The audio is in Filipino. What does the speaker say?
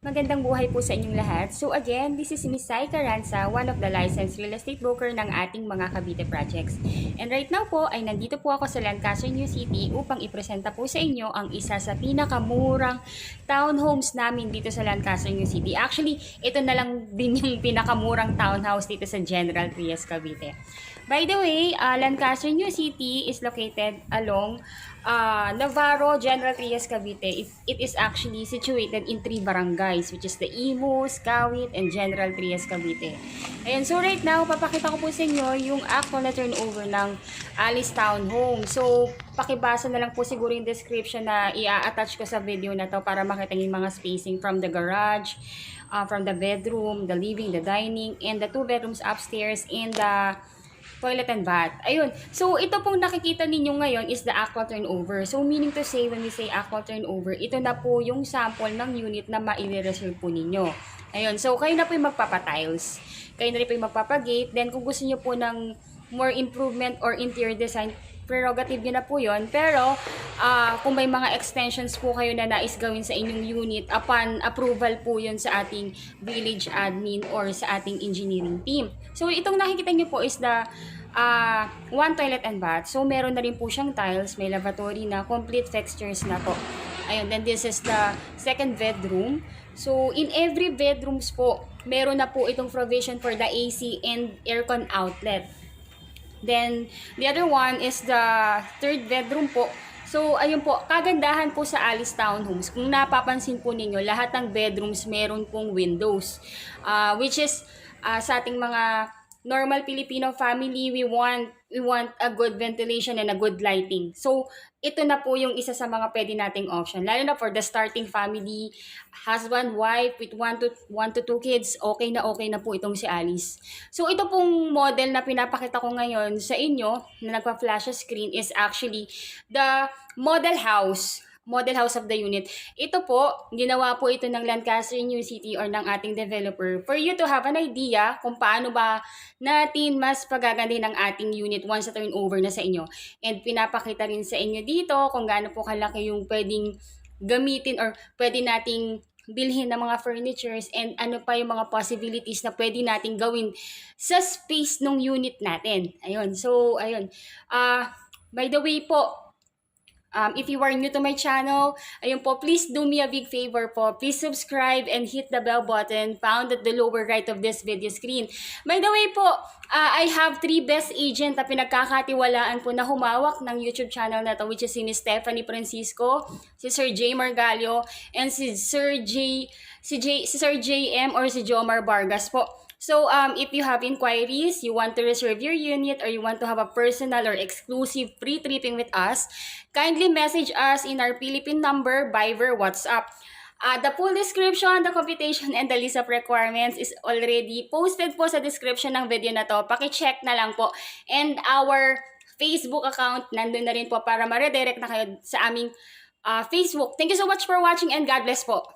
Magandang buhay po sa inyong lahat. So again, this is Miss Sai Caranza, one of the licensed real estate broker ng ating mga Cavite projects. And right now po ay nandito po ako sa Lancaster, New City upang ipresenta po sa inyo ang isa sa pinakamurang townhomes namin dito sa Lancaster, New City. Actually, ito na lang din yung pinakamurang townhouse dito sa General Trias, Cavite. By the way, Lancaster, New City is located along Navarro, General Trias, Cavite. It is actually situated in three barangays, which is the Imus, Kawit, and General Trias, Cavite. Ayan, so right now, papakita ko po sa inyo yung actual na turnover ng Alice Town Home. So, pakibasa na lang po siguro yung description na i-attach ko sa video na to para makita yung mga spacing from the garage, from the bedroom, the living, the dining, and the 2 bedrooms upstairs, and the toilet and bath. Ayun. So, ito pong nakikita ninyo ngayon is the actual turnover. So, meaning to say, when we say actual turnover, ito na po yung sample ng unit na ma-reserve po ninyo. Ayun. So, kayo na po yung magpapatiles. Kayo na rin po yung magpapagate. Then, kung gusto nyo po ng more improvement or interior design, prerogative nyo na po yun. Pero, kung may mga extensions po kayo na nais gawin sa inyong unit, upon approval po yun sa ating village admin or sa ating engineering team. So, itong nakikita nyo po is the one toilet and bath. So, meron na rin po siyang tiles, may lavatory na, complete fixtures na po. Ayun, then this is the second bedroom. So, in every bedrooms po, meron na po itong provision for the AC and aircon outlet. Then, the other one is the third bedroom po. So, ayun po, kagandahan po sa Alice Townhomes. Kung napapansin po ninyo, lahat ng bedrooms meron pong windows. Which is, sa ating mga normal Filipino family, we want a good ventilation and a good lighting. So, ito na po yung isa sa mga pwede nating option. Lalo na for the starting family, husband, wife, with 1 to 2 kids, okay na po itong si Alice. So, ito pong model na pinapakita ko ngayon sa inyo na nagpa-flash screen is actually the model house of the unit. Ito po, ginawa po ito ng Lancaster New City or ng ating developer for you to have an idea kung paano ba natin mas pagagandahin ng ating unit once na turnover na sa inyo. And pinapakita rin sa inyo dito kung gaano po kalaki yung pwedeng gamitin or pwede nating bilhin ng mga furnitures and ano pa yung mga possibilities na pwede nating gawin sa space ng unit natin. Ayun. So, ayun. By the way po, if you are new to my channel, ayun po, please do me a big favor po. Please subscribe and hit the bell button found at the lower right of this video screen. By the way po, I have 3 best agent na pinagkakatiwalaan po na humawak ng YouTube channel na to, which is si Miss Stephanie Francisco, si Sir J. Margalio, and si Sir JM or si Jomar Vargas po. So, if you have inquiries, you want to reserve your unit, or you want to have a personal or exclusive free tripping with us, kindly message us in our Philippine number, Viber, WhatsApp. The full description, the computation, and the list of requirements is already posted po sa description ng video na to. Paki-check na lang po. And our Facebook account, nandun na rin po para ma-redirect na kayo sa aming Facebook. Thank you so much for watching and God bless po.